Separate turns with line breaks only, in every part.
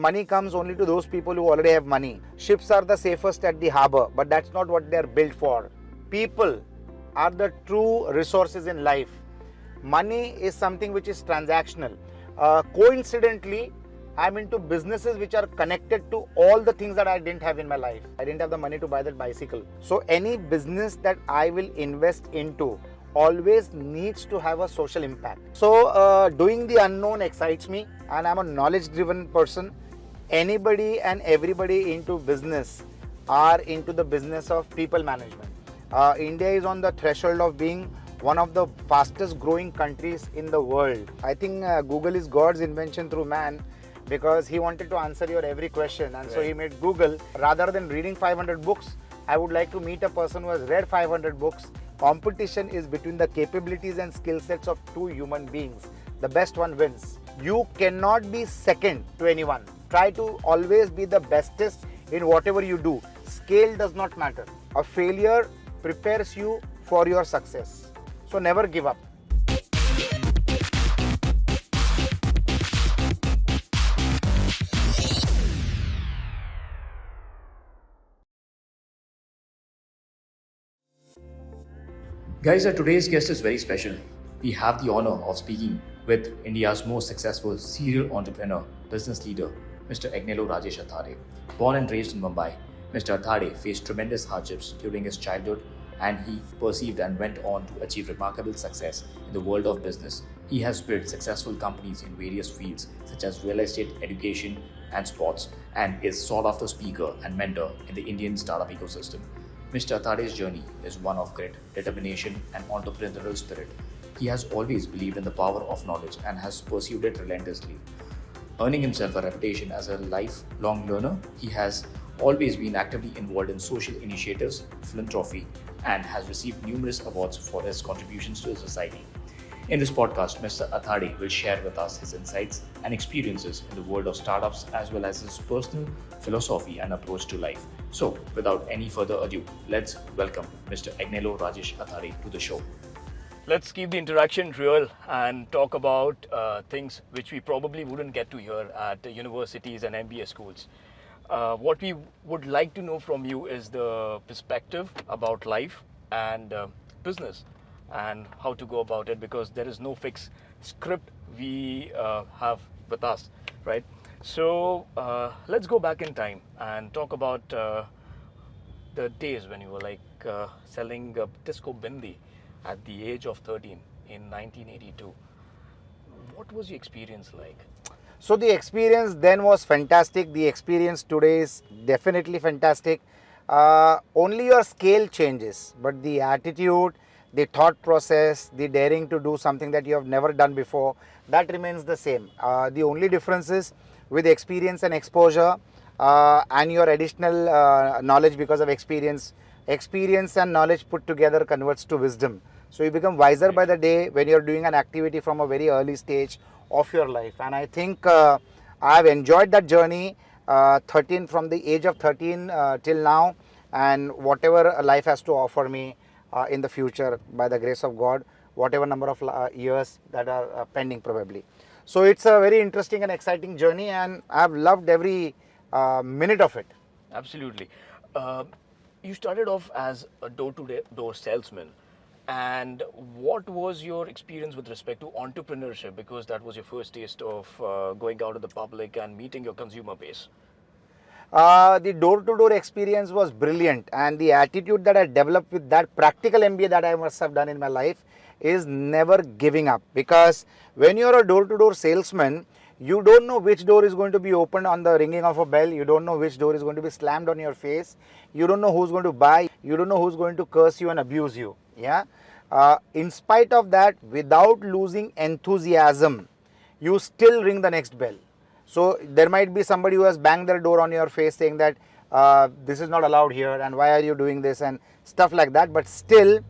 money comes only to those people who already have money. Ships are the safest at the harbor, but that's not what they are built for. People are the true resources in life. Money is something which is transactional. Coincidentally, I'm into businesses which are connected to all the things that I didn't have in my life. I didn't have the money to buy that bicycle. So any business that I will invest into always needs to have a social impact. So doing the unknown excites me, and I'm a knowledge driven person. Anybody and everybody into business are into the business of people management. India is on the threshold of being one of the fastest growing countries in the world. I think Google is God's invention through man, because he wanted to answer your every question, and so he made Google. Rather than reading 500 books, I would like to meet a person who has read 500 books. Competition is between the capabilities and skill sets of two human beings. The best one wins. You cannot be second to anyone. Try to always be the bestest in whatever you do. Scale does not matter. A failure prepares you for your success. So never give up.
Guys, our today's guest is very special. We have the honor of speaking with India's most successful serial entrepreneur, business leader, Mr. Agnelorajesh Athaide. Born and raised in Mumbai, Mr. Athaide faced tremendous hardships during his childhood, and he perceived and went on to achieve remarkable success in the world of business. He has built successful companies in various fields such as real estate, education, and sports, and is sought after speaker and mentor in the Indian startup ecosystem. Mr. Athaide's journey is one of grit, determination, and entrepreneurial spirit. He has always believed in the power of knowledge and has pursued it relentlessly. Earning himself a reputation as a lifelong learner, he has always been actively involved in social initiatives, philanthropy, and has received numerous awards for his contributions to society. In this podcast, Mr. Athaide will share with us his insights and experiences in the world of startups, as well as his personal philosophy and approach to life. So, without any further ado, let's welcome Mr. Agnelorajesh Athaide to the show.
Let's keep the interaction real and talk about things which we probably wouldn't get to hear at universities and MBA schools. What we would like to know from you is the perspective about life and business and how to go about it, because there is no fixed script we have with us, right? So let's go back in time and talk about the days when you were selling disco bindi at the age of 13 in 1982. What was your experience like?
So the experience then was fantastic. The experience today is definitely fantastic. Only your scale changes, but the attitude, the thought process, the daring to do something that you have never done before, that remains the same. The only difference is with experience and exposure and your additional knowledge because of experience. Experience and knowledge put together converts to wisdom. So you become wiser by the day when you're doing an activity from a very early stage of your life. And I think I've enjoyed that journey 13 from the age of 13 till now, and whatever life has to offer me in the future by the grace of God, whatever number of years that are pending probably. So it's a very interesting and exciting journey, and I've loved every minute of it.
Absolutely. You started off as a door-to-door salesman. And what was your experience with respect to entrepreneurship? Because that was your first taste of going out to the public and meeting your consumer base.
The door-to-door experience was brilliant, and the attitude that I developed with that practical MBA that I must have done in my life is never giving up. Because when you're a door-to-door salesman, you don't know which door is going to be opened on the ringing of a bell. You don't know which door is going to be slammed on your face. You don't know who's going to buy. You don't know who's going to curse you and abuse you. Yeah. In spite of that, without losing enthusiasm, you still ring the next bell. So there might be somebody who has banged their door on your face saying that this is not allowed here and why are you doing this and stuff like that. But still,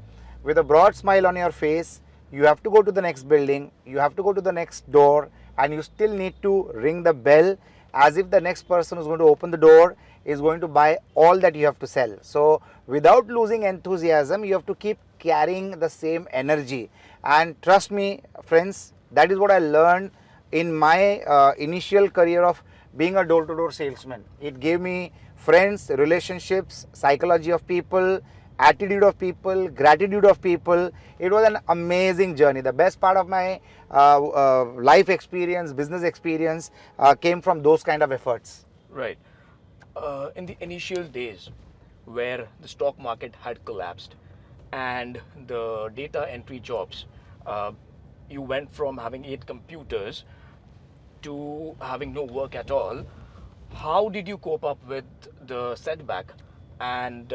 with a broad smile on your face, you have to go to the next building, you have to go to the next door, and you still need to ring the bell as if the next person who's going to open the door is going to buy all that you have to sell. So without losing enthusiasm, you have to keep carrying the same energy. And trust me, friends, that is what I learned in my initial career of being a door-to-door salesman. It gave me friends, relationships, psychology of people, attitude of people, gratitude of people. It was an amazing journey. The best part of my life experience, business experience came from those kind of efforts.
Right. In the initial days where the stock market had collapsed and the data entry jobs, you went from having 8 computers to having no work at all. How did you cope up with the setback? And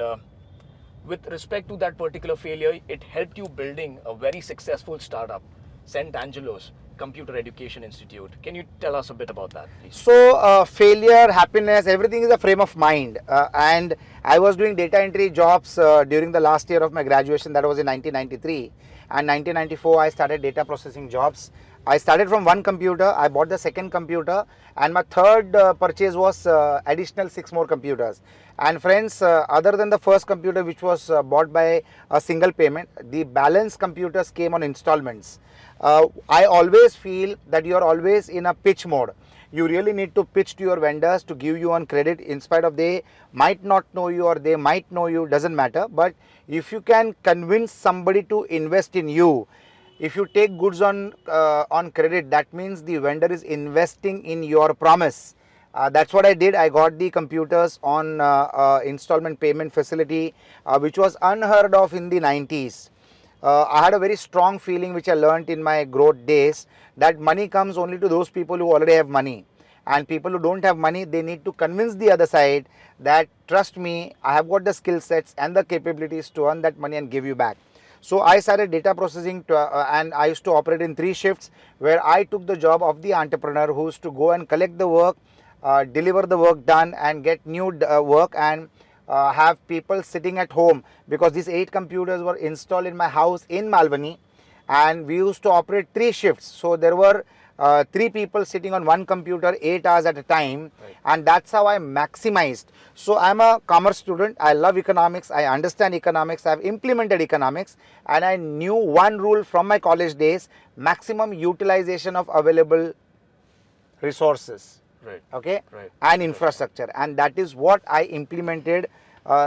with respect to that particular failure, it helped you building a very successful startup, St. Angelo's Computer Education Institute. Can you tell us a bit about that, please?
So failure, happiness, everything is a frame of mind. And I was doing data entry jobs during the last year of my graduation. That was in 1993. And 1994, I started data processing jobs. I started from one computer. I bought the second computer, and my third purchase was additional 6 more computers. And friends, other than the first computer, which was bought by a single payment, the balance computers came on installments. I always feel that you are always in a pitch mode. You really need to pitch to your vendors to give you on credit, in spite of they might not know you or they might know you, doesn't matter. But if you can convince somebody to invest in you, if you take goods on credit, that means the vendor is investing in your promise. That's what I did. I got the computers on installment payment facility, which was unheard of in the 90s. I had a very strong feeling, which I learnt in my growth days, that money comes only to those people who already have money. And people who don't have money, they need to convince the other side that, trust me, I have got the skill sets and the capabilities to earn that money and give you back. So I started data processing and I used to operate in 3 shifts, where I took the job of the entrepreneur who used to go and collect the work, deliver the work done, and get new work, and have people sitting at home, because these 8 computers were installed in my house in Malvani, and we used to operate 3 shifts. So there were 3 people sitting on one computer 8 hours at a time, right. And that's how I maximized. So I'm a commerce student. I love economics. I understand economics. I've implemented economics, and I knew one rule from my college days: maximum utilization of available resources.
Right.
Okay.
Right.
And infrastructure, and that is what I implemented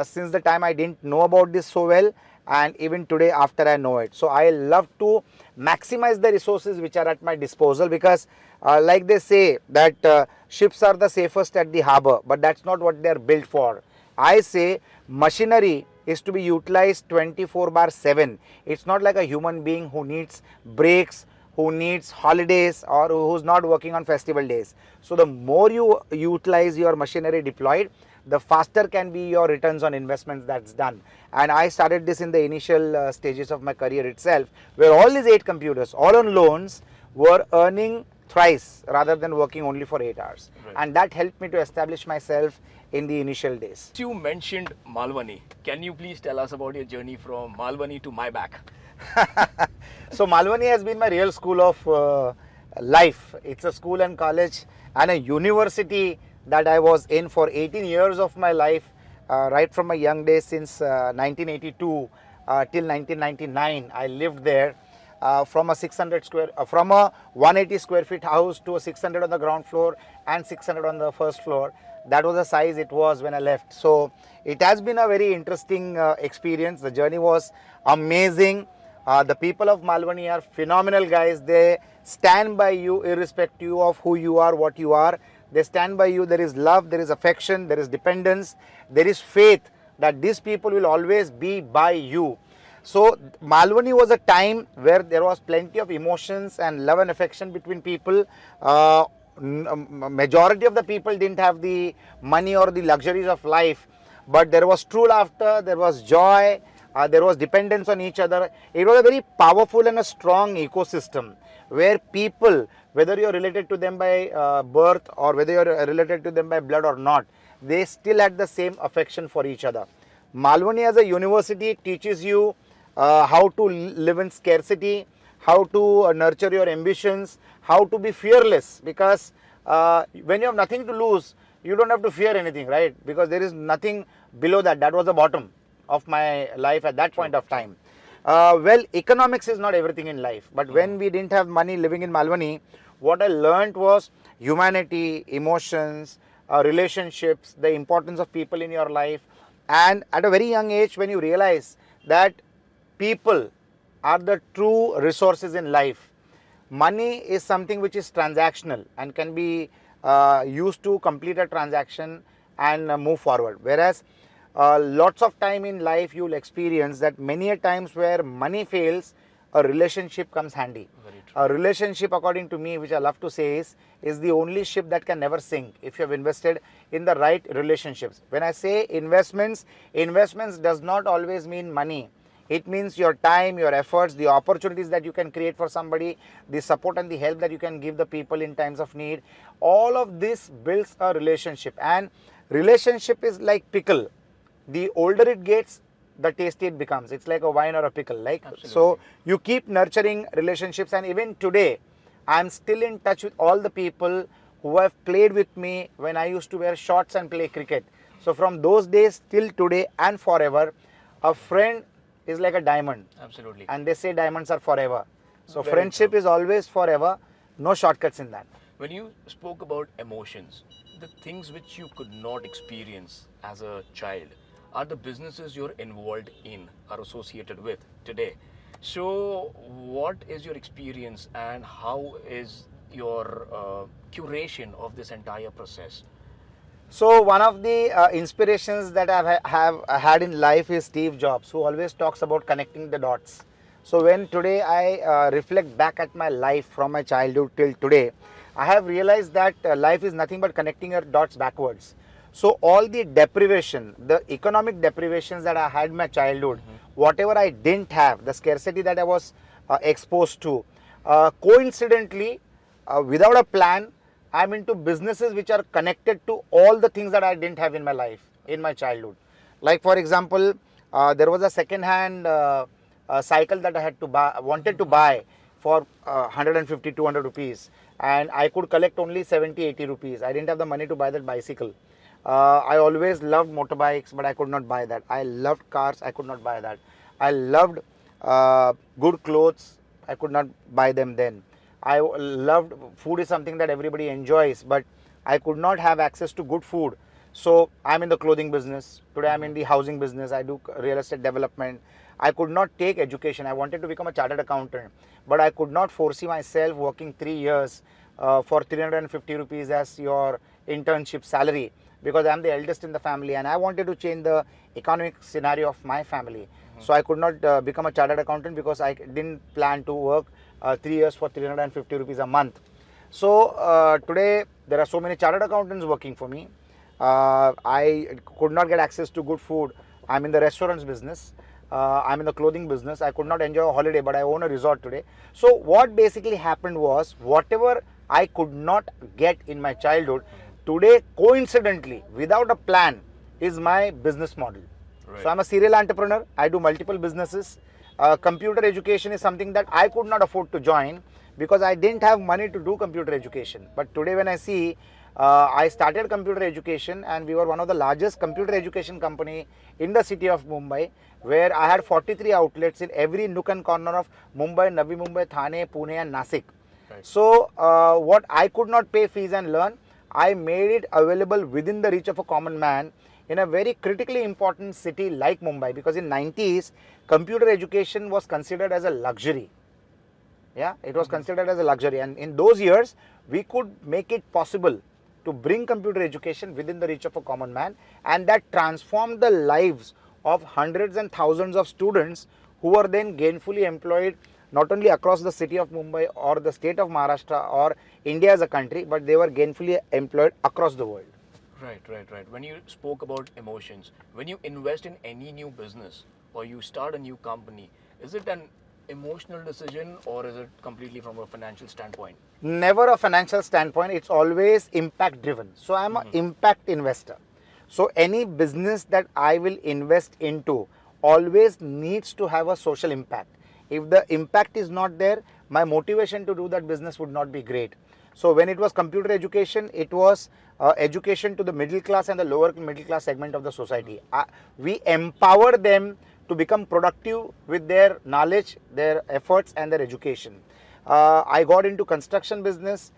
since the time I didn't know about this so well, and even today after I know it. So I love to maximize the resources which are at my disposal, because like they say that ships are the safest at the harbor, but that's not what they are built for. I say machinery is to be utilized 24/7. It's not like a human being who needs breaks, who needs holidays, or who's not working on festival days. So the more you utilize your machinery deployed, the faster can be your returns on investments that's done. And I started this in the initial stages of my career itself, where all these 8 computers, all on loans, were earning thrice rather than working only for 8 hours. Right. And that helped me to establish myself in the initial days.
You mentioned Malvani. Can you please tell us about your journey from Malvani to my back?
So Malvani has been my real school of life. It's a school and college and a university that I was in for 18 years of my life, right from my young days, since 1982 till 1999. I lived there from a 180 square feet house to a 600 on the ground floor and 600 on the first floor. That was the size it was when I left. So it has been a very interesting experience. The journey was amazing. The people of Malvani are phenomenal guys. They stand by you irrespective of who you are, what you are. They stand by you. There is love, there is affection, there is dependence, there is faith that these people will always be by you. So Malvani was a time where there was plenty of emotions and love and affection between people. Majority of the people didn't have the money or the luxuries of life, but there was true laughter, there was joy, there was dependence on each other. It was a very powerful and a strong ecosystem where people, whether you're related to them by birth or whether you're related to them by blood or not, they still had the same affection for each other. Malvani as a university teaches you how to live in scarcity, how to nurture your ambitions, how to be fearless, because when you have nothing to lose, you don't have to fear anything, right? Because there is nothing below that. That was the bottom of my life at that point of time. Well, economics is not everything in life, but when we didn't have money living in Malvani, what I learned was humanity, emotions, relationships, the importance of people in your life. And at a very young age, when you realize that people are the true resources in life, money is something which is transactional and can be used to complete a transaction and move forward. Whereas lots of time in life you will experience that many a times where money fails, a relationship comes handy.
Very true.
A relationship, according to me, which I love to say, is the only ship that can never sink if you have invested in the right relationships. When I say investments does not always mean money. It means your time, your efforts, the opportunities that you can create for somebody, the support and the help that you can give the people in times of need. All of this builds a relationship, and relationship is like pickle. The older it gets, the tastier it becomes. It's like a wine or a pickle. Like
Absolutely.
so, you keep nurturing relationships, and even today, I'm still in touch with all the people who have played with me when I used to wear shorts and play cricket. So from those days till today and forever, a friend is like a diamond.
Absolutely.
And they say diamonds are forever. So
Very
friendship
true.
is always forever. No shortcuts in that.
When you spoke about emotions, the things which you could not experience as a child are the businesses you're involved in, are associated with today. So, what is your experience and how is your curation of this entire process?
So one of the inspirations that I have had in life is Steve Jobs, who always talks about connecting the dots. So when today I reflect back at my life from my childhood till today, I have realized that life is nothing but connecting your dots backwards. So all the deprivation, the economic deprivations that I had in my childhood, whatever I didn't have, the scarcity that I was exposed to, coincidentally, without a plan, I'm into businesses which are connected to all the things that I didn't have in my life, in my childhood. Like for example, there was a second-hand cycle that I had to buy, wanted to buy for 150, 200 rupees, and I could collect only 70, 80 rupees. I didn't have the money to buy that bicycle. I always loved motorbikes, but I could not buy that. I loved cars, I could not buy that. I loved good clothes, I could not buy them then. I loved food is something that everybody enjoys, but I could not have access to good food. So I'm in the clothing business. Today I'm in the housing business. I do real estate development. I could not take education. I wanted to become a chartered accountant, but I could not foresee myself working 3 years for 350 rupees as your internship salary, because I'm the eldest in the family and I wanted to change the economic scenario of my family. So I could not become a chartered accountant because I didn't plan to work 3 years for 350 rupees a month. So today there are so many chartered accountants working for me. I could not get access to good food. I'm in the restaurants business. I'm in the clothing business. I could not enjoy a holiday, but I own a resort today. So what basically happened was, whatever I could not get in my childhood, today coincidentally, without a plan, is my business model.
Right.
So I'm a serial entrepreneur. I do multiple businesses. Computer education is something that I could not afford to join because I didn't have money to do computer education. But today when I see, I started computer education and we were one of the largest computer education company in the city of Mumbai, where I had 43 outlets in every nook and corner of Mumbai, Navi Mumbai, Thane, Pune and Nasik.
Right.
So what I could not pay fees and learn, I made it available within the reach of a common man in a very critically important city like Mumbai, because in 90s, computer education was considered as a luxury. Yeah, it was considered as a luxury, and in those years, we could make it possible to bring computer education within the reach of a common man, and that transformed the lives of hundreds and thousands of students who were then gainfully employed not only across the city of Mumbai or the state of Maharashtra or India as a country, but they were gainfully employed across the world.
Right. When you spoke about emotions, when you invest in any new business or you start a new company, is it an emotional decision or is it completely from a financial standpoint?
Never a financial standpoint, it's always impact driven. So I'm an impact investor. So any business that I will invest into always needs to have a social impact. If the impact is not there, my motivation to do that business would not be great. So when it was computer education, it was education to the middle class and the lower middle class segment of the society. We empower them to become productive with their knowledge, their efforts and their education. I got into construction business.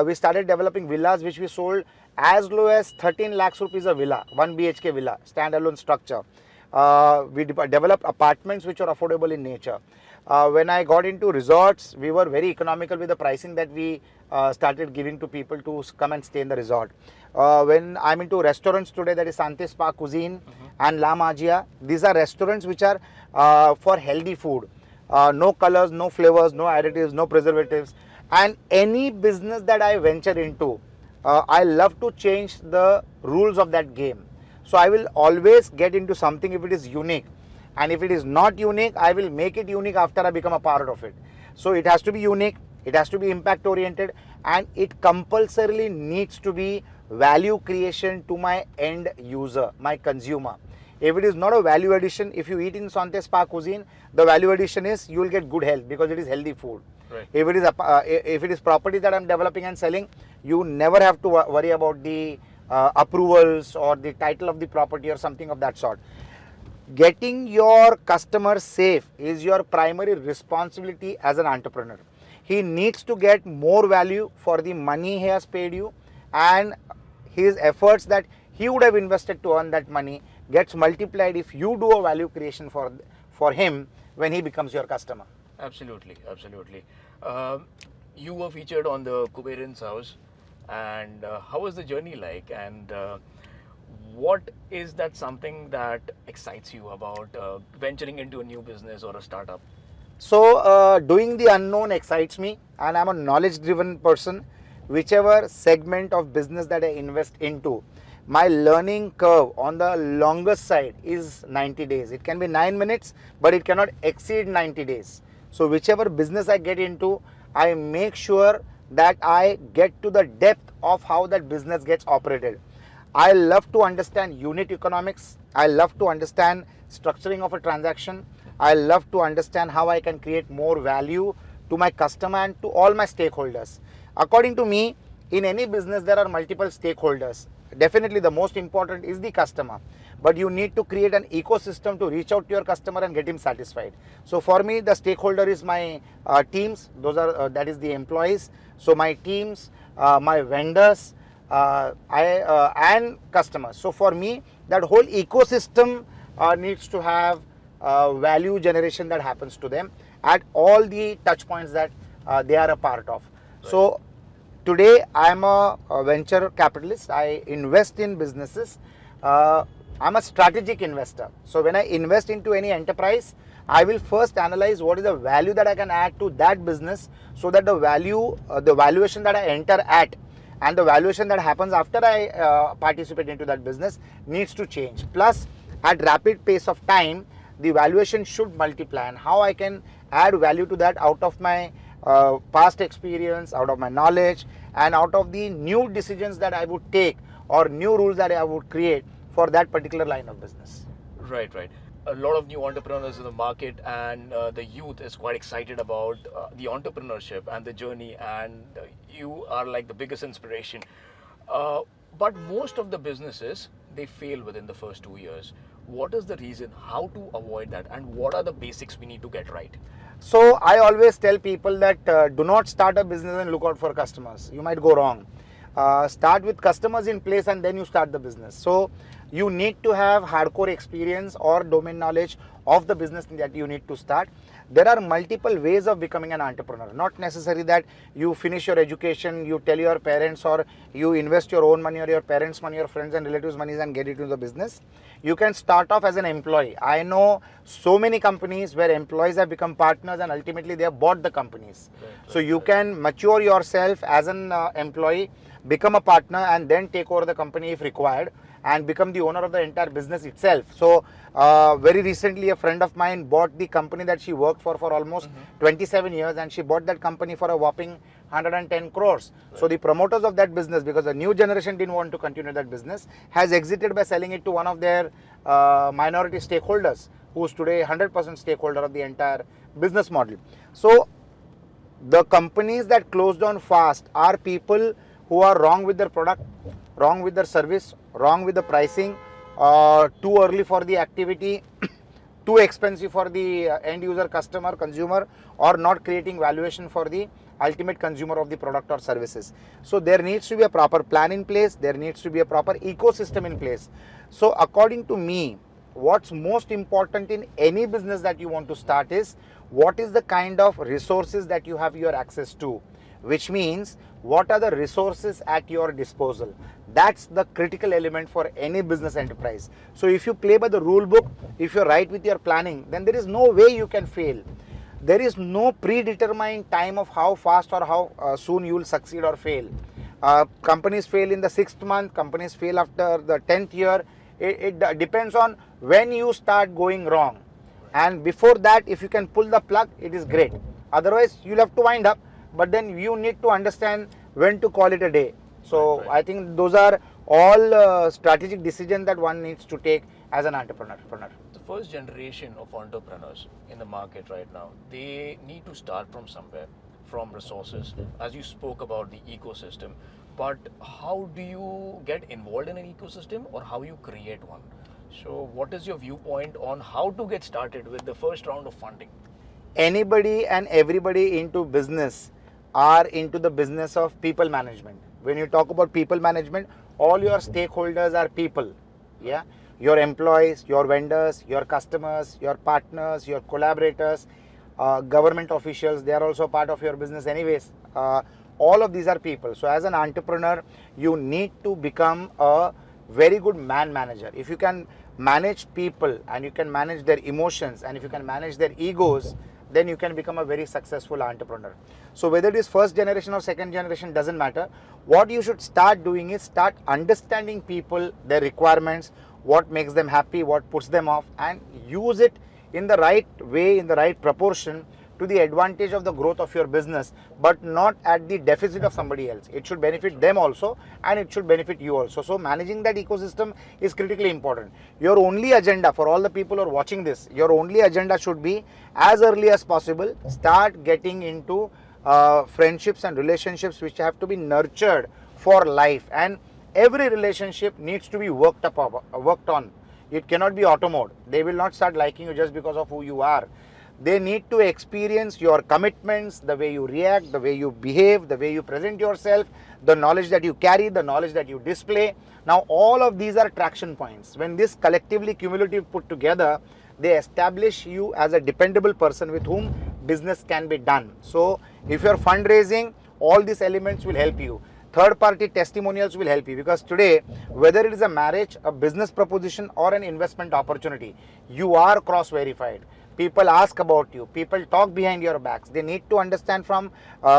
We started developing villas which we sold as low as 13 lakhs rupees a villa, 1 BHK villa, standalone structure. We developed apartments which are affordable in nature. When I got into resorts, we were very economical with the pricing that we started giving to people to come and stay in the resort. When I'm into restaurants today, that is Sante Spa Cuisine and La Magia, these are restaurants which are for healthy food. No colors, no flavors, no additives, no preservatives. And any business that I venture into, I love to change the rules of that game. So I will always get into something if it is unique. And if it is not unique, I will make it unique after I become a part of it. So it has to be unique, it has to be impact oriented, and it compulsorily needs to be value creation to my end user, my consumer. If it is not a value addition, if you eat in Sante Spa Cuisine, the value addition is you will get good health because it is healthy food.
Right.
If it is property that I am developing and selling, you never have to worry about the approvals or the title of the property or something of that sort. Getting your customer safe is your primary responsibility as an entrepreneur. He needs to get more value for the money he has paid you, and his efforts that he would have invested to earn that money gets multiplied if you do a value creation for him when he becomes your customer.
Absolutely, absolutely. You were featured on the Kuberan's house, and how was the journey like? And what is that something that excites you about venturing into a new business or a startup?
So doing the unknown excites me, and I'm a knowledge driven person. Whichever segment of business that I invest into, my learning curve on the longest side is 90 days. It can be 9 minutes, but it cannot exceed 90 days. So whichever business I get into, I make sure that I get to the depth of how that business gets operated. I love to understand unit economics. I love to understand structuring of a transaction. I love to understand how I can create more value to my customer and to all my stakeholders. According to me, in any business there are multiple stakeholders. Definitely the most important is the customer, but you need to create an ecosystem to reach out to your customer and get him satisfied. So for me, the stakeholder is my teams. Those are that is the employees. So my teams, my vendors, and customers. So for me, that whole ecosystem needs to have value generation that happens to them at all the touch points that they are a part of. Right. So today I am a venture capitalist. I invest in businesses. I'm a strategic investor. So when I invest into any enterprise, I will first analyze what is the value that I can add to that business, so that the valuation that I enter at and the valuation that happens after I participate into that business needs to change. Plus, at rapid pace of time, the valuation should multiply, and how I can add value to that out of my past experience, out of my knowledge, and out of the new decisions that I would take or new rules that I would create for that particular line of business.
Right, right. A lot of new entrepreneurs in the market, and the youth is quite excited about the entrepreneurship and the journey, and you are like the biggest inspiration. But most of the businesses, they fail within the first 2 years. What is the reason? How to avoid that? And what are the basics we need to get right?
So I always tell people that do not start a business and look out for customers. You might go wrong. Start with customers in place and then you start the business. So you need to have hardcore experience or domain knowledge of the business that you need to start. There are multiple ways of becoming an entrepreneur. Not necessary that you finish your education, you tell your parents, or you invest your own money or your parents' money or friends and relatives' money and get into the business. You can start off as an employee. I know so many companies where employees have become partners and ultimately they have bought the companies. So you can mature yourself as an employee, become a partner, and then take over the company if required, and become the owner of the entire business itself. So very recently a friend of mine bought the company that she worked for almost 27 years, and she bought that company for a whopping 110 crores. Right. So the promoters of that business, because the new generation didn't want to continue that business, has exited by selling it to one of their minority stakeholders, who is today 100% stakeholder of the entire business model. So the companies that closed down fast are people who are wrong with their product, wrong with their service, wrong with the pricing, too early for the activity, too expensive for the end user, customer, consumer, or not creating valuation for the ultimate consumer of the product or services. So there needs to be a proper plan in place, there needs to be a proper ecosystem in place. So according to me, what's most important in any business that you want to start is what is the kind of resources that you have your access to, which means what are the resources at your disposal. That's the critical element for any business enterprise. So if you play by the rule book, if you're right with your planning, then there is no way you can fail. There is no predetermined time of how fast or how soon you will succeed or fail. Companies fail in the 6th month, companies fail after the 10th year. It depends on when you start going wrong. And before that, if you can pull the plug, it is great. Otherwise, you'll have to wind up. But then you need to understand when to call it a day. So I think those are all strategic decisions that one needs to take as an entrepreneur.
The first generation of entrepreneurs in the market right now, they need to start from somewhere, from resources, as you spoke about the ecosystem. But how do you get involved in an ecosystem, or how you create one? So what is your viewpoint on how to get started with the first round of funding?
Anybody and everybody into business are into the business of people management. When you talk about people management, all your stakeholders are people. Yeah, your employees, your vendors, your customers, your partners, your collaborators, government officials, they are also part of your business anyways. All of these are people. So as an entrepreneur, you need to become a very good man manager. If you can manage people and you can manage their emotions and if you can manage their egos, then you can become a very successful entrepreneur. So whether it is first generation or second generation, doesn't matter. What you should start doing is start understanding people, their requirements, what makes them happy, what puts them off, and use it in the right way, in the right proportion to the advantage of the growth of your business, but not at the deficit of somebody else. It should benefit them also and it should benefit you also. So managing that ecosystem is critically important. Your only agenda, for all the people who are watching this, your only agenda should be, as early as possible, start getting into friendships and relationships which have to be nurtured for life, and every relationship needs to be worked on. It cannot be auto mode. They will not start liking you just because of who you are. They need to experience your commitments, the way you react, the way you behave, the way you present yourself, the knowledge that you carry, the knowledge that you display. Now all of these are traction points. When this collectively cumulative put together, they establish you as a dependable person with whom business can be done. So if you're fundraising, all these elements will help you. Third party testimonials will help you, because today, whether it is a marriage, a business proposition or an investment opportunity, you are cross verified. People ask about you, people talk behind your backs. They need to understand from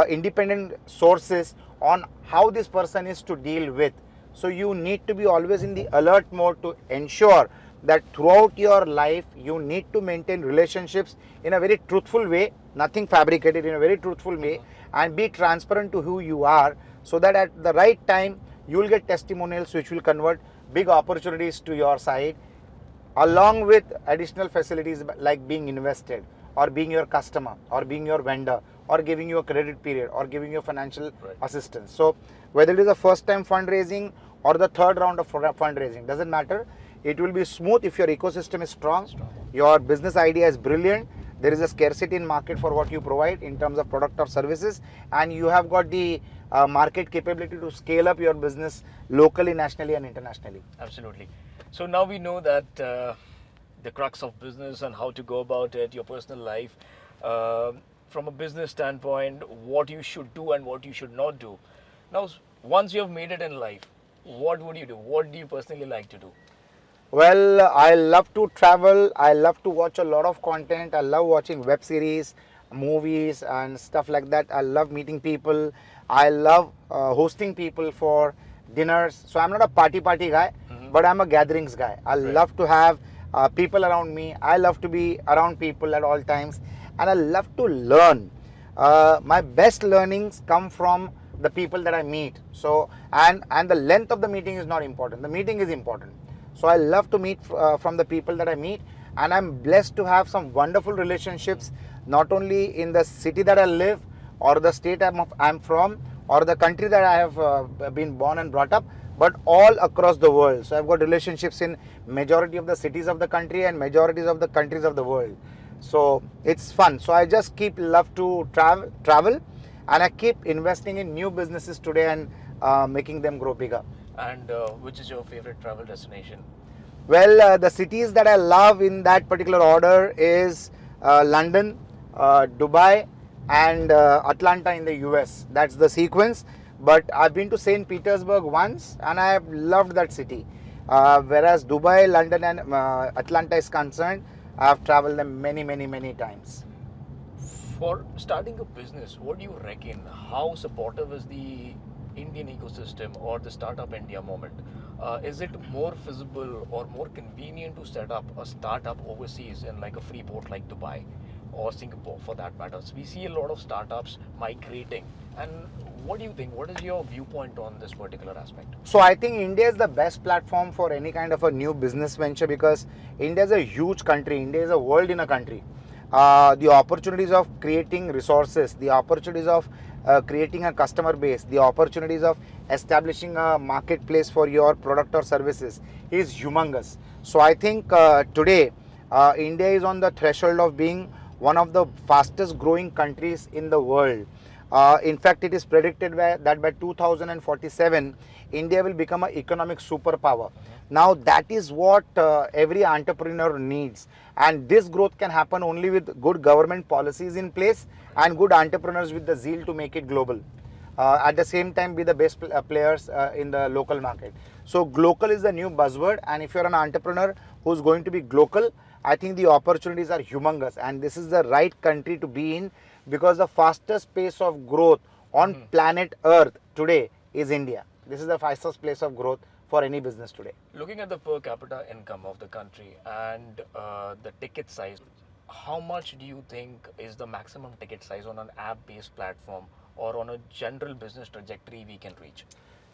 independent sources on how this person is to deal with. So you need to be always in the alert mode to ensure that throughout your life you need to maintain relationships in a very truthful way, nothing fabricated, in a very truthful way, and be transparent to who you are, so that at the right time you will get testimonials which will convert big opportunities to your side, along with additional facilities like being invested, or being your customer, or being your vendor, or giving you a credit period, or giving you financial assistance. So whether it is a first time fundraising or the third round of fundraising, doesn't matter. It will be smooth if your ecosystem is strong, your business idea is brilliant, there is a scarcity in market for what you provide in terms of product or services, and you have got the market capability to scale up your business locally, nationally and internationally.
Absolutely. So now we know that the crux of business and how to go about it, your personal life, from a business standpoint, what you should do and what you should not do. Now, once you have made it in life, what would you do? What do you personally like to do?
Well, I love to travel. I love to watch a lot of content. I love watching web series, movies and stuff like that. I love meeting people. I love hosting people for dinners. So I'm not a party guy, but I'm a gatherings guy. I love to have people around me. I love to be around people at all times, and I love to learn. My best learnings come from the people that I meet. So and the length of the meeting is not important. The meeting is important. So I love to meet from the people that I meet, and I'm blessed to have some wonderful relationships, not only in the city that I live, or the state I'm from, or the country that I have been born and brought up, but all across the world. So I've got relationships in majority of the cities of the country and majorities of the countries of the world. So it's fun. So I just love to travel, and I keep investing in new businesses today and making them grow bigger.
And which is your favorite travel destination?
Well, the cities that I love in that particular order is London, Dubai, and Atlanta in the US. That's the sequence. But I've been to St. Petersburg once and I have loved that city. Whereas Dubai, London, and Atlanta is concerned, I have traveled them many times.
For starting a business, what do you reckon? How supportive is the Indian ecosystem or the Startup India movement? Is it more feasible or more convenient to set up a startup overseas in like a free port like Dubai or Singapore for that matter? So we see a lot of startups migrating. And what do you think? What is your viewpoint on this particular aspect?
So I think India is the best platform for any kind of a new business venture because India is a huge country. India is a world in a country. The opportunities of creating resources, the opportunities of creating a customer base, the opportunities of establishing a marketplace for your product or services is humongous. So I think today India is on the threshold of being one of the fastest growing countries in the world. In fact, it is predicted that by 2047, India will become an economic superpower. Now, that is what every entrepreneur needs. And this growth can happen only with good government policies in place and good entrepreneurs with the zeal to make it global. At the same time, be the best players in the local market. So, global is the new buzzword. And if you're an entrepreneur who's going to be global, I think the opportunities are humongous. And this is the right country to be in because the fastest pace of growth on planet Earth today is India. This is the fastest place of growth for any business today.
Looking at the per capita income of the country and the ticket size, how much do you think is the maximum ticket size on an app-based platform or on a general business trajectory we can reach?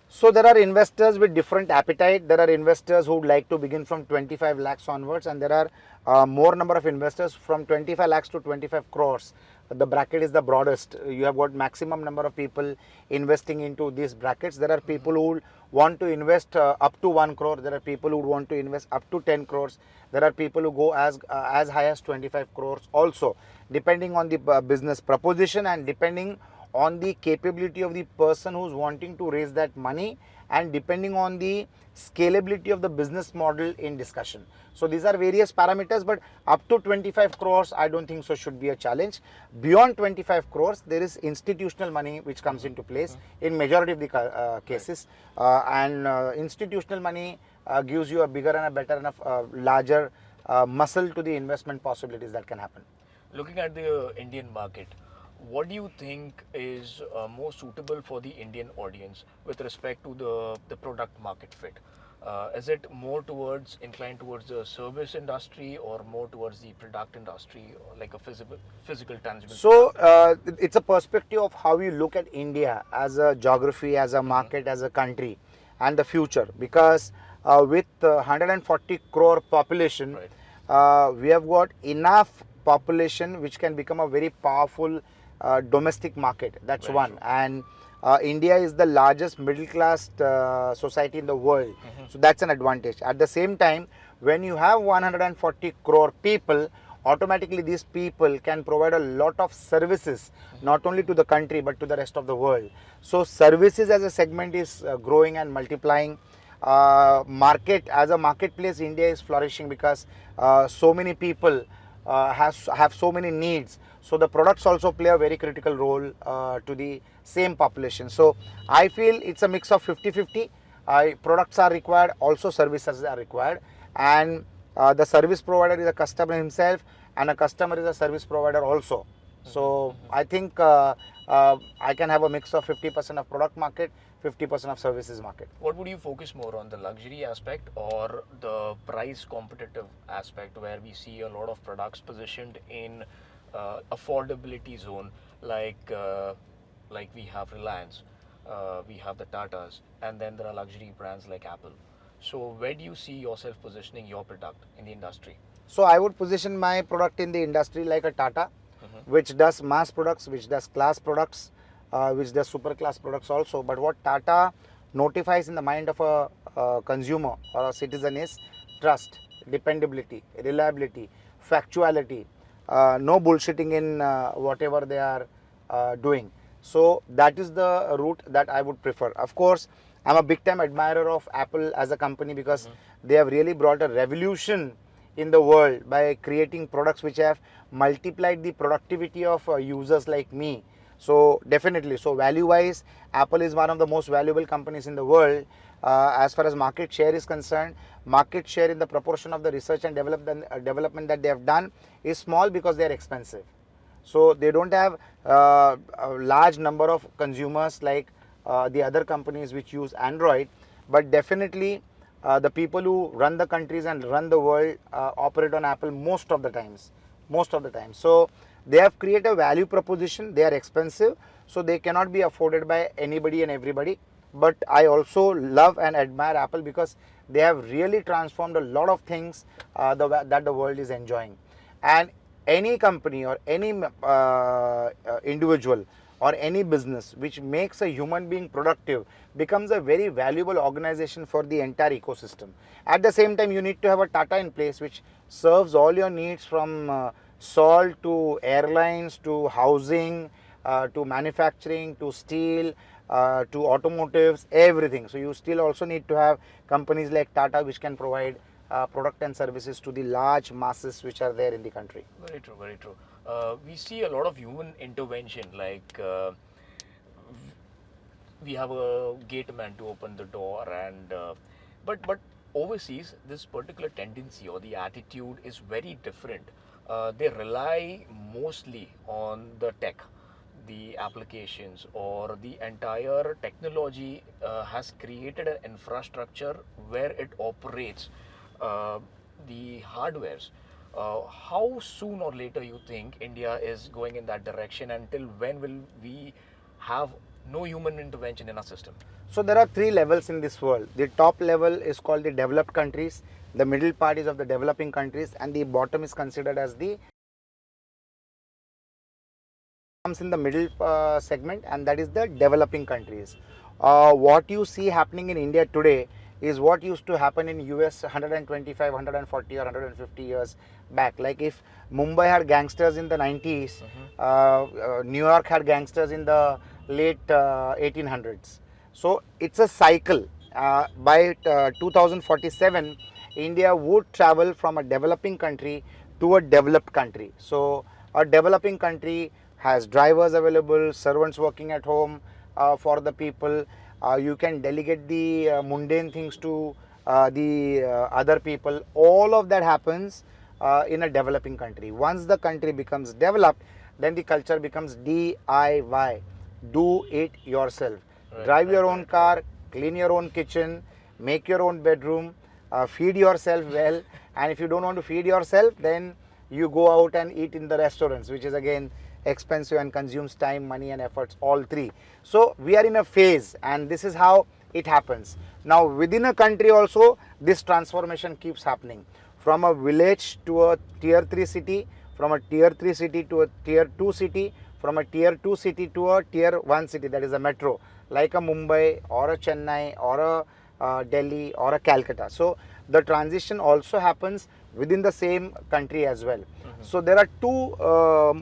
So there are investors with different appetite. There are investors who would like to begin from 25 lakhs onwards, and there are more number of investors from 25 lakhs to 25 crores. The bracket is the broadest. You have got maximum number of people investing into these brackets. There are people who want to invest up to 1 crore. There are people who want to invest up to 10 crores. There are people who go as high as 25 crores also, depending on the business proposition and depending on the capability of the person who's wanting to raise that money and depending on the scalability of the business model in discussion. So these are various parameters, but up to 25 crores, I don't think so should be a challenge. Beyond 25 crores, there is institutional money which comes into place in majority of the cases. And institutional money gives you a bigger and a better enough, larger muscle to the investment possibilities that can happen.
Looking at the Indian market, what do you think is more suitable for the Indian audience with respect to the product market fit? Is it more inclined towards the service industry or more towards the product industry, or like a physical tangible?
So it's a perspective of how you look at India as a geography, as a market, as a country, and the future. Because with 140 crore population, we have got enough population which can become a very powerful domestic market. That's one. True. And India is the largest middle class society in the world. So that's an advantage. At the same time, when you have 140 crore people, automatically these people can provide a lot of services, not only to the country but to the rest of the world. So services as a segment is growing and multiplying. Market as a marketplace, India is flourishing because so many people have so many needs. So the products also play a very critical role to the same population. So I feel it's a mix of 50-50. Products are required, also services are required, and the service provider is a customer himself, and a customer is a service provider also. So I think I can have a mix of 50% of product market, 50% of services market.
What would you focus more on, the luxury aspect or the price competitive aspect, where we see a lot of products positioned in affordability zone, like we have Reliance, we have the Tatas, and then there are luxury brands like Apple. So where do you see yourself positioning your product in the industry?
So I would position my product in the industry like a Tata, which does mass products, which does class products, which does super class products also. But what Tata notifies in the mind of a consumer or a citizen is trust, dependability, reliability, factuality, no bullshitting in whatever they are doing. So that is the route that I would prefer. Of course, I'm a big time admirer of Apple as a company because they have really brought a revolution in the world by creating products which have multiplied the productivity of users like me. So definitely, so value wise, Apple is one of the most valuable companies in the world. As far as market share is concerned, market share in the proportion of the research and development that they have done is small because they are expensive. So they don't have a large number of consumers like the other companies which use Android, but definitely the people who run the countries and run the world operate on Apple most of the times. So they have created a value proposition. They are expensive, so they cannot be afforded by anybody and everybody. But I also love and admire Apple because they have really transformed a lot of things that the world is enjoying. And any company or any individual or any business which makes a human being productive becomes a very valuable organization for the entire ecosystem. At the same time, you need to have a Tata in place which serves all your needs from salt to airlines to housing to manufacturing to steel to automotives, everything. So you still also need to have companies like Tata which can provide product and services to the large masses which are there in the country.
Very true, very true. We see a lot of human intervention, like we have a gate man to open the door, and but overseas this particular tendency or the attitude is very different. They rely mostly on the tech, the applications, or the entire technology has created an infrastructure where it operates the hardwares. How soon or later you think India is going in that direction? Until when will we have no human intervention in our system?
So there are three levels in this world. The top level is called the developed countries, the middle part is of the developing countries, and the bottom is considered as the comes in the middle segment, and that is the developing countries. What you see happening in India today is what used to happen in US 125, 140 or 150 years back. Like if Mumbai had gangsters in the 90s, New York had gangsters in the late 1800s. So it's a cycle. By 2047, India would travel from a developing country to a developed country. So a developing country has drivers available, servants working at home for the people. You can delegate the mundane things to the other people. All of that happens in a developing country. Once the country becomes developed, then the culture becomes DIY. Do it yourself. Drive your own car, clean your own kitchen, make your own bedroom, feed yourself well. And if you don't want to feed yourself, then you go out and eat in the restaurants, which is again expensive and consumes time, money and efforts, all three. So we are in a phase, and this is how it happens. Now within a country also, this transformation keeps happening. From a village to a tier 3 city, from a tier 3 city to a tier 2 city, from a tier 2 city to a tier 1 city, that is a metro, like a Mumbai or a Chennai or a Delhi or a Calcutta. So the transition also happens within the same country as well. So there are two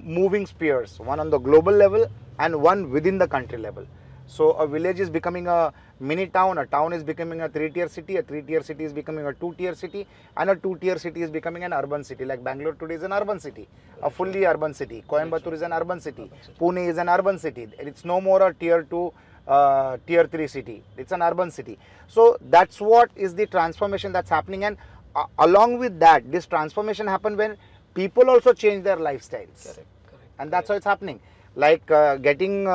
moving spheres, one on the global level and one within the country level. So a village is becoming a mini town, a town is becoming a 3-tier city, a 3-tier city is becoming a 2-tier city, and a 2-tier city is becoming an urban city. Like Bangalore today is an urban city, a fully urban city. Coimbatore is an urban city. Pune is an urban city. It's no more a tier 2, tier 3 city. It's an urban city. So that's what is the transformation that's happening, and along with that, this transformation happened when people also change their lifestyles. And that's how it's happening. Like getting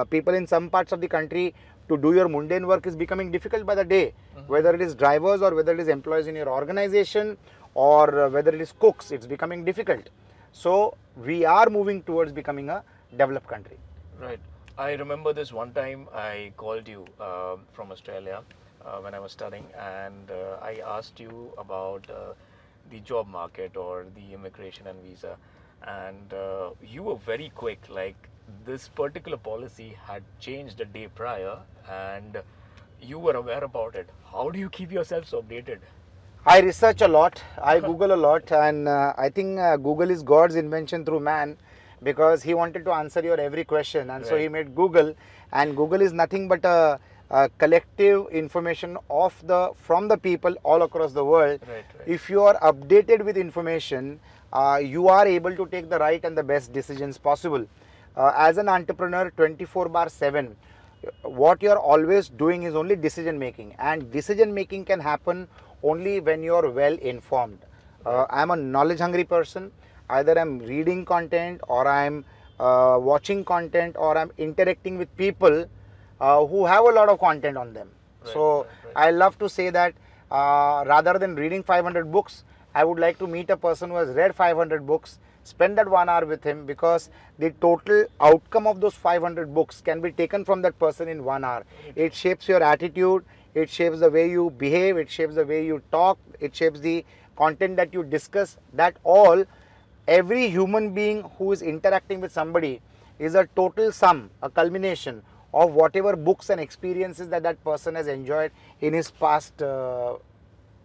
people in some parts of the country to do your mundane work is becoming difficult by the day, whether it is drivers or whether it is employees in your organization or whether it is cooks, it's becoming difficult. So we are moving towards becoming a developed country.
Right. I remember this one time I called you from Australia when I was studying, and I asked you about the job market or the immigration and visa, and you were very quick. Like, this particular policy had changed a day prior and you were aware about it. How do you keep yourself so updated?
I research a lot, I Google a lot, and I think Google is God's invention through man, because he wanted to answer your every question, and so
Right.
he made Google, and Google is nothing but a collective information from the people all across the world.
Right, right.
If you are updated with information, you are able to take the right and the best decisions possible. As an entrepreneur, 24/7, what you are always doing is only decision making, and decision making can happen only when you are well informed. I am a knowledge hungry person. Either I'm reading content, or I'm watching content, or I'm interacting with people who have a lot of content on them.
Right,
So
right, right.
I love to say that rather than reading 500 books, I would like to meet a person who has read 500 books, spend that 1 hour with him, because the total outcome of those 500 books can be taken from that person in 1 hour. It shapes your attitude, it shapes the way you behave, it shapes the way you talk, it shapes the content that you discuss. That all, every human being who is interacting with somebody is a total sum, a culmination of whatever books and experiences that that person has enjoyed in his past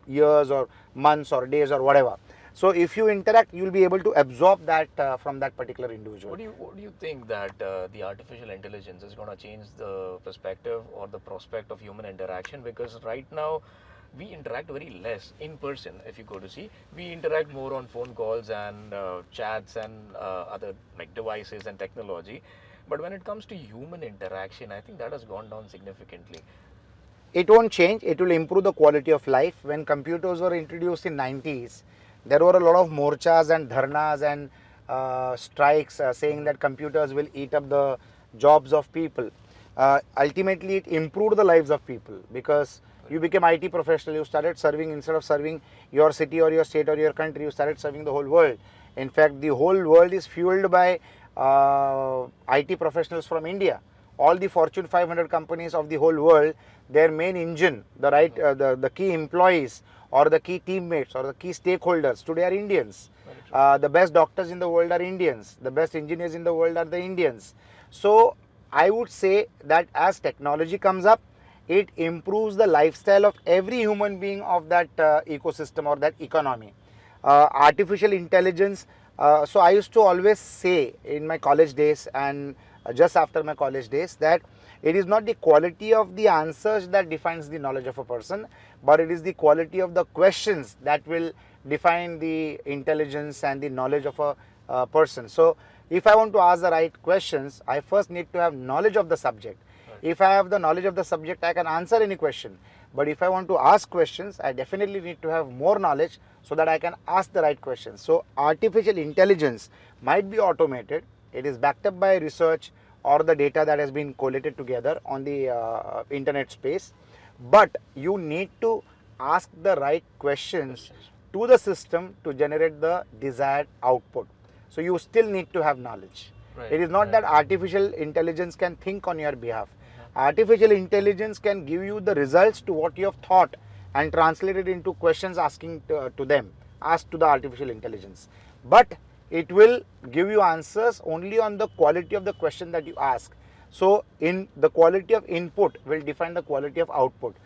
years or months or days or whatever. So if you interact, you will be able to absorb that from that particular individual.
What do you think that the artificial intelligence is going to change the perspective or the prospect of human interaction? Because right now we interact very less in person. If you go to see, we interact more on phone calls and chats and other like devices and technology. But when it comes to human interaction, I think that has gone down significantly.
It won't change, it will improve the quality of life. When computers were introduced in 90s, there were a lot of morchas and dharnas and strikes saying that computers will eat up the jobs of people. Ultimately, it improved the lives of people, because you became IT professional, you started serving, instead of serving your city or your state or your country, you started serving the whole world. In fact, the whole world is fueled by IT professionals from India. All the Fortune 500 companies of the whole world, their main engine, the key employees or the key teammates or the key stakeholders today are Indians. The best doctors in the world are Indians. The best engineers in the world are the Indians. So I would say that as technology comes up, it improves the lifestyle of every human being of that ecosystem or that economy. Artificial intelligence. So I used to always say in my college days and just after my college days that it is not the quality of the answers that defines the knowledge of a person, but it is the quality of the questions that will define the intelligence and the knowledge of a person. So if I want to ask the right questions, I first need to have knowledge of the subject. If I have the knowledge of the subject, I can answer any question. But if I want to ask questions, I definitely need to have more knowledge so that I can ask the right questions. So artificial intelligence might be automated. It is backed up by research or the data that has been collated together on the internet space. But you need to ask the right questions to the system to generate the desired output. So you still need to have knowledge.
Right,
It is not that artificial intelligence can think on your behalf. Artificial intelligence can give you the results to what you have thought and translate it into questions asking to them, asked to the artificial intelligence. But it will give you answers only on the quality of the question that you ask. So in the quality of input will define the quality of output.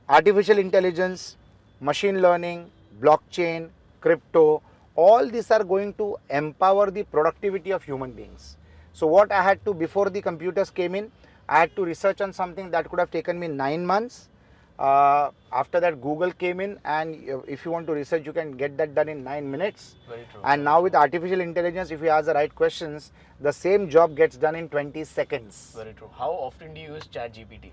Artificial intelligence, machine learning, blockchain, crypto, all these are going to empower the productivity of human beings. So what I had to, before the computers came in, I had to research on something that could have taken me 9 months. After that, Google came in, and if you want to research, you can get that done in 9 minutes.
Very true.
And now with artificial intelligence, if you ask the right questions, the same job gets done in 20 seconds.
Very true. How often do you use ChatGPT?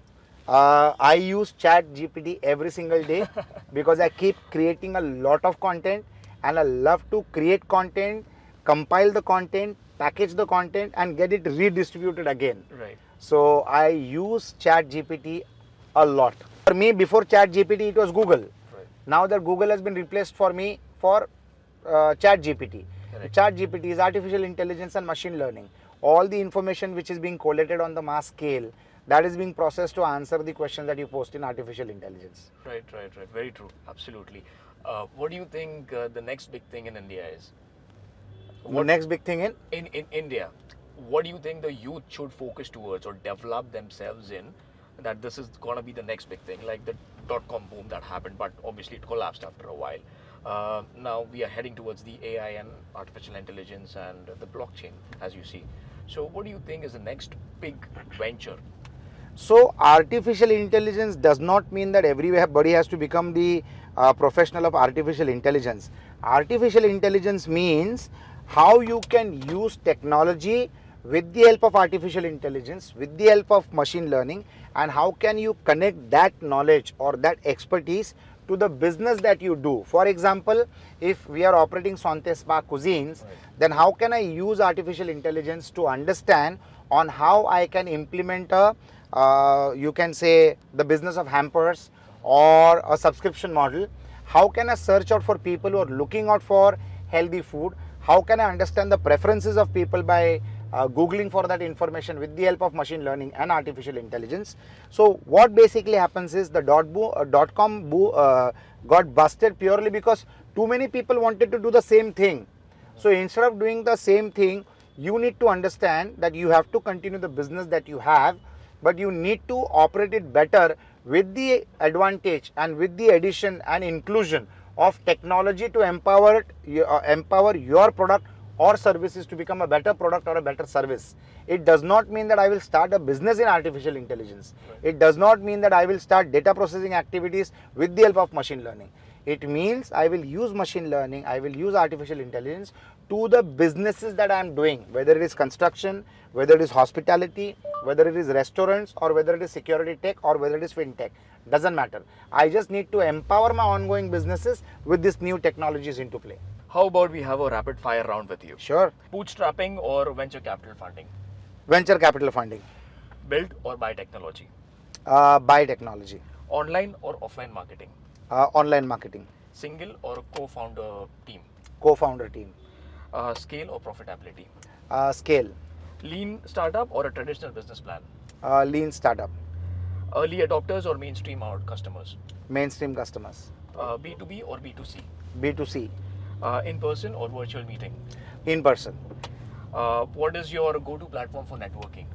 I use ChatGPT every single day because I keep creating a lot of content, and I love to create content, compile the content, package the content, and get it redistributed again.
Right.
So I use ChatGPT a lot. For me, before ChatGPT, it was Google.
Right.
Now that Google has been replaced for me for ChatGPT.
Correct.
ChatGPT is artificial intelligence and machine learning. All the information which is being collated on the mass scale, that is being processed to answer the questions that you post in artificial intelligence.
Right. Very true. Absolutely. What do you think the next big thing in India is?
The next big thing
In India, what do you think the youth should focus towards or develop themselves in, that this is going to be the next big thing, like the .com boom that happened, but obviously it collapsed after a while. Now we are heading towards the AI and artificial intelligence and the blockchain, as you see. So, what do you think is the next big venture?
So artificial intelligence does not mean that everybody has to become the professional of artificial intelligence. Artificial intelligence means how you can use technology with the help of artificial intelligence, with the help of machine learning, and how can you connect that knowledge or that expertise to the business that you do. For example, if we are operating Sante Spa Cuisines, then how can I use artificial intelligence to understand on how I can implement a you can say the business of hampers or a subscription model. How can I search out for people who are looking out for healthy food? How can I understand the preferences of people by googling for that information with the help of machine learning and artificial intelligence? So what basically happens is the dot-com got busted purely because too many people wanted to do the same thing. So instead of doing the same thing, you need to understand that you have to continue the business that you have, but you need to operate it better with the advantage and with the addition and inclusion of technology to empower your product or services to become a better product or a better service. It does not mean that I will start a business in artificial intelligence. It does not mean that I will start data processing activities with the help of machine learning. It means I will use machine learning, I will use artificial intelligence to the businesses that I am doing, whether it is construction, whether it is hospitality, whether it is restaurants, or whether it is security tech, or whether it is fintech. Doesn't matter. I just need to empower my ongoing businesses with these new technologies into play.
How about we have a rapid fire round with you?
Sure.
Bootstrapping or venture capital funding?
Venture capital funding.
Build or buy technology?
Buy technology.
Online or offline marketing?
Online marketing.
Single or co-founder team?
Co-founder team.
Scale or profitability?
Scale.
Lean startup or a traditional business plan?
Lean startup.
Early adopters or mainstream out customers?
Mainstream customers.
B2B or B2C?
B2C.
In person or virtual meeting?
In person.
What is your go-to platform for networking?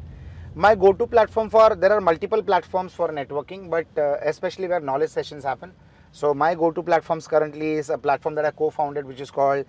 My go-to platform there are multiple platforms for networking, but especially where knowledge sessions happen. So my go-to platforms currently is a platform that I co-founded, which is called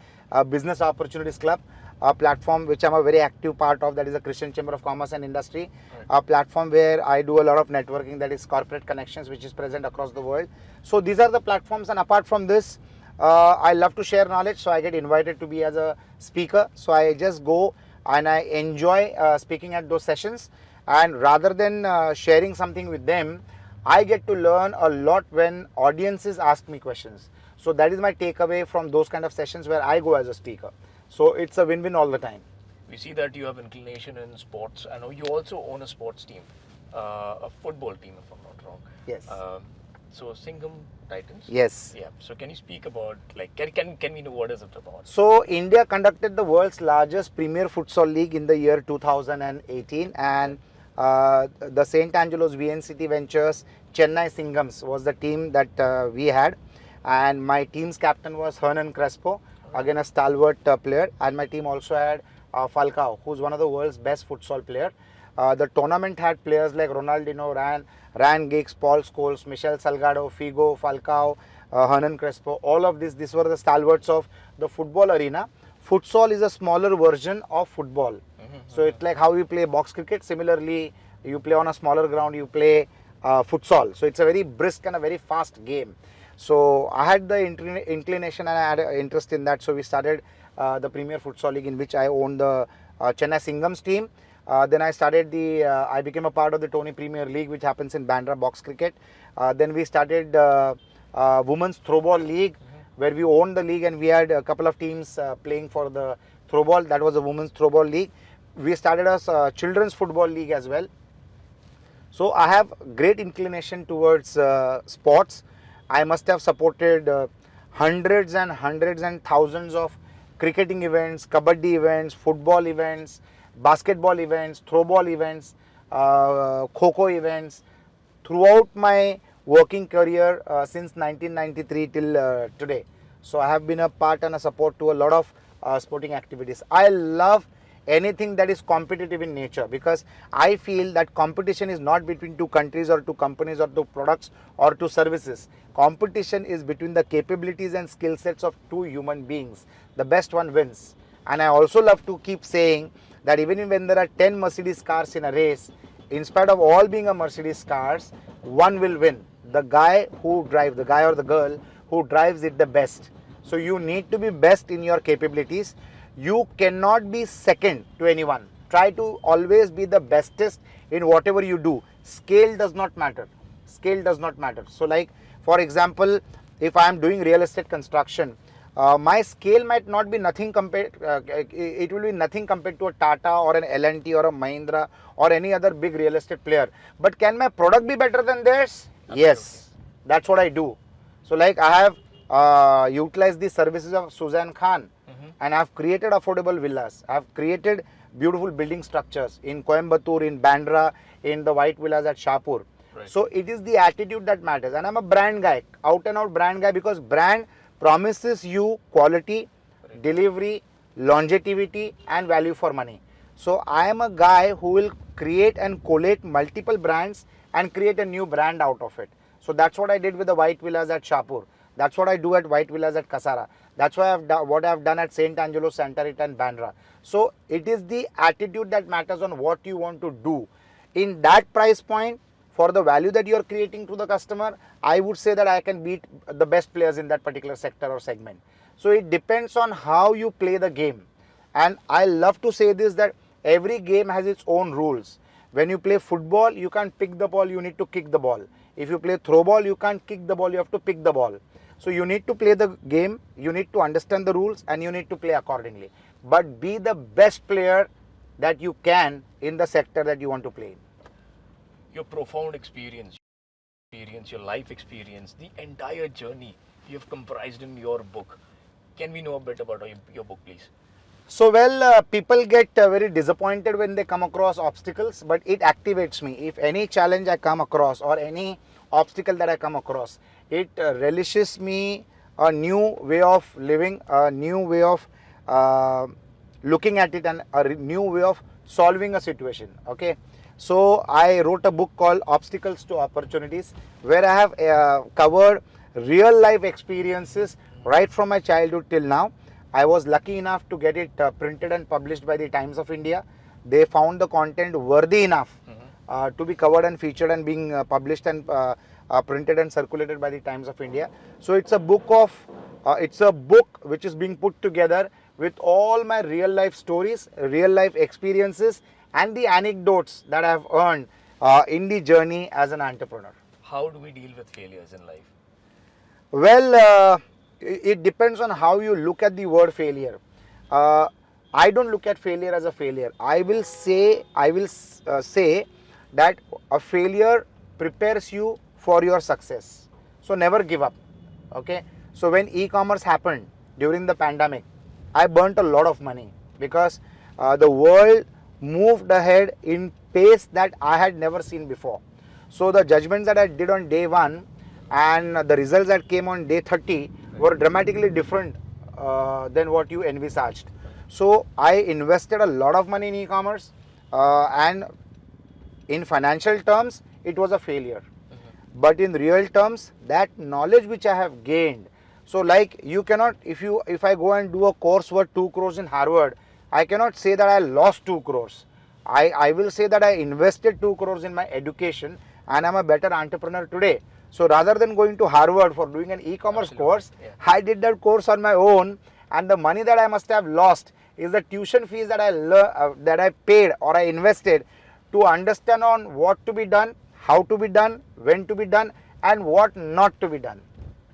Business Opportunities Club, a platform which I'm a very active part of, that is a Christian Chamber of Commerce and Industry, a platform where I do a lot of networking, that is Corporate Connections, which is present across the world. So these are the platforms, and apart from this, I love to share knowledge, so I get invited to be as a speaker. So I just go and I enjoy speaking at those sessions, and rather than sharing something with them, I get to learn a lot when audiences ask me questions. So that is my takeaway from those kind of sessions where I go as a speaker. So it's a win-win all the time.
We see that you have inclination in sports. I know you also own a sports team, a football team, if I'm not wrong.
Yes.
So Singham Titans.
Yes.
Yeah. So can you speak about, like, can we know what is it about?
So India conducted the world's largest Premier Futsal League in the year 2018, and the St. Angelo's VNCT Ventures Chennai Singhams was the team that we had, and my team's captain was Hernan Crespo, again a stalwart player, and my team also had Falcao, who's one of the world's best futsal player. The tournament had players like Ronaldinho, Ryan Giggs, Paul Scholes, Michel Salgado, Figo, Falcao, Hernan Crespo. All of these were the stalwarts of the football arena. Futsal is a smaller version of football. So it's like how you play box cricket. Similarly, you play on a smaller ground, you play futsal. So it's a very brisk and a very fast game. So I had the inclination and I had an interest in that. So we started the Premier Futsal League, in which I owned the Chennai Singhams team. Then I started I became a part of the Tony Premier League, which happens in Bandra box cricket. Then we started Women's Throwball League, where we owned the league and we had a couple of teams playing for the throwball. That was the Women's Throwball League. We started a Children's Football League as well. So I have great inclination towards sports. I must have supported hundreds and thousands of cricketing events, kabaddi events, football events, basketball events, throwball events, kho-kho events throughout my working career since 1993 till today. So I have been a part and a support to a lot of sporting activities. I love anything that is competitive in nature, because I feel that competition is not between two countries or two companies or two products or two services. Competition is between the capabilities and skill sets of two human beings. The best one wins. And I also love to keep saying that even when there are 10 Mercedes cars in a race, in spite of all being a Mercedes cars, one will win. The guy or the girl who drives it the best. So you need to be best in your capabilities. You cannot be second to anyone. Try to always be the bestest in whatever you do. Scale does not matter. Scale does not matter. So like, for example, if I am doing real estate construction, my scale might not be nothing compared, it will be nothing compared to a Tata or an L&T or a Mahindra or any other big real estate player. But can my product be better than theirs? Absolutely. Yes, that's what I do. So like, I have utilized the services of Suzanne Khan, and I have created affordable villas. I have created beautiful building structures in Coimbatore, in Bandra, in the white villas at Shahpur. Right. So it is the attitude that matters. And I'm a brand guy, out and out brand guy, because brand promises you quality, right, delivery, longevity and value for money. So I am a guy who will create and collate multiple brands and create a new brand out of it. So that's what I did with the white villas at Shahpur. That's what I do at white villas at Kasara. That's why what I've done at St. Angelo, Santa Rita and Bandra. So it is the attitude that matters on what you want to do. In that price point, for the value that you are creating to the customer, I would say that I can beat the best players in that particular sector or segment. So it depends on how you play the game. And I love to say this, that every game has its own rules. When you play football, you can't pick the ball, you need to kick the ball. If you play throw ball, you can't kick the ball, you have to pick the ball. So you need to play the game, you need to understand the rules and you need to play accordingly. But be the best player that you can in the sector that you want to play in.
Your profound experience, your life experience, the entire journey you have comprised in your book. Can we know a bit about your book, please?
So well, people get very disappointed when they come across obstacles, but it activates me. If any challenge I come across or any obstacle that I come across, it relishes me a new way of living, a new way of looking at it, and a new way of solving a situation. Okay. So I wrote a book called Obstacles to Opportunities, where I have covered real life experiences right from my childhood till now. I was lucky enough to get it printed and published by the Times of India. They found the content worthy enough to be covered and featured and being published and printed and circulated by the Times of India. So it's a book which is being put together with all my real life stories, real life experiences and the anecdotes that I have earned in the journey as an entrepreneur.
How do we deal with failures in life?
Well, it depends on how you look at the word failure. I don't look at failure as a failure. I will say that a failure prepares you for your success. So never give up. Okay. So when e-commerce happened during the pandemic, I burnt a lot of money because the world moved ahead in pace that I had never seen before. So the judgments that I did on day 1 and the results that came on day 30 were dramatically different than what you envisaged. So I invested a lot of money in e-commerce and in financial terms it was a failure. But in real terms, that knowledge which I have gained, so like you cannot, if I go and do a course worth 2 crores in Harvard, I cannot say that I lost 2 crores. I will say that I invested 2 crores in my education and I'm a better entrepreneur today. So rather than going to Harvard for doing an e-commerce course, I did that course on my own, and the money that I must have lost is the tuition fees that I paid or I invested to understand on what to be done, how to be done, when to be done and what not to be done.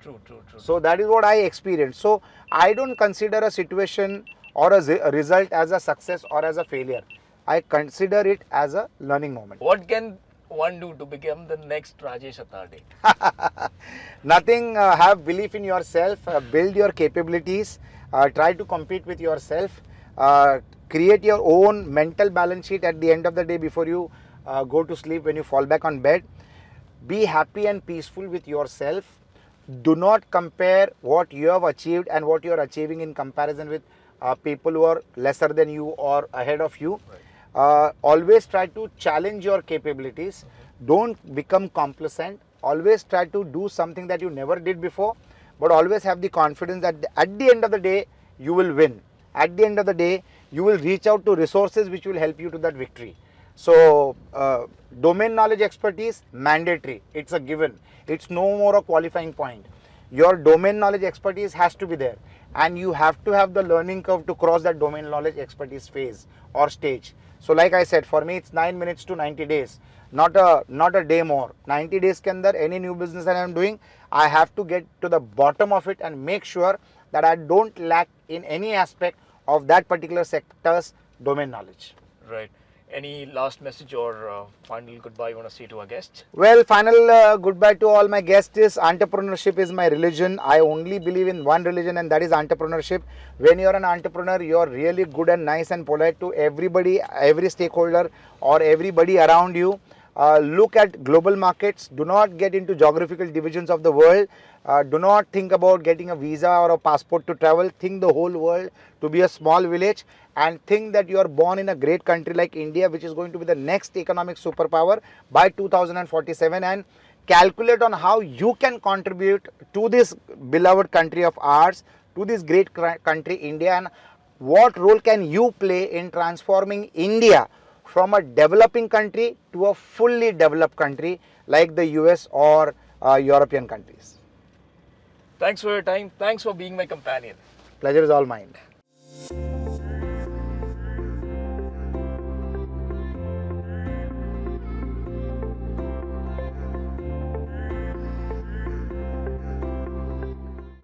True.
So that is what I experienced. So I don't consider a situation or a result as a success or as a failure. I consider it as a learning moment.
What can one do to become the next Rajesh Athaide?
Nothing. Have belief in yourself, build your capabilities, try to compete with yourself, create your own mental balance sheet at the end of the day before you go to sleep, when you fall back on bed. Be happy and peaceful with yourself. Do not compare what you have achieved and what you are achieving in comparison with people who are lesser than you or ahead of you. Always try to challenge your capabilities. Don't become complacent. Always try to do something that you never did before, but always have the confidence that at the end of the day, you will win. At the end of the day, you will reach out to resources which will help you to that victory. So, domain knowledge expertise, mandatory. It's a given. It's no more a qualifying point. Your domain knowledge expertise has to be there, and you have to have the learning curve to cross that domain knowledge expertise phase or stage. So like I said, for me it's 9 minutes to 90 days, not a day more. 90 days ke andar any new business that I am doing, I have to get to the bottom of it and make sure that I don't lack in any aspect of that particular sector's domain knowledge.
Right. Any last message or final goodbye you want to say to our guests?
Well, final goodbye to all my guests is entrepreneurship is my religion. I only believe in one religion, and that is entrepreneurship. When you're an entrepreneur, you're really good and nice and polite to everybody, every stakeholder or everybody around you. Look at global markets. Do not get into geographical divisions of the world. Do not think about getting a visa or a passport to travel. Think the whole world to be a small village, and think that you are born in a great country like India, which is going to be the next economic superpower by 2047, and calculate on how you can contribute to this beloved country of ours, to this great country India, and what role can you play in transforming India from a developing country to a fully developed country like the US or European countries.
Thanks for your time. Thanks for being my companion.
Pleasure is all mine.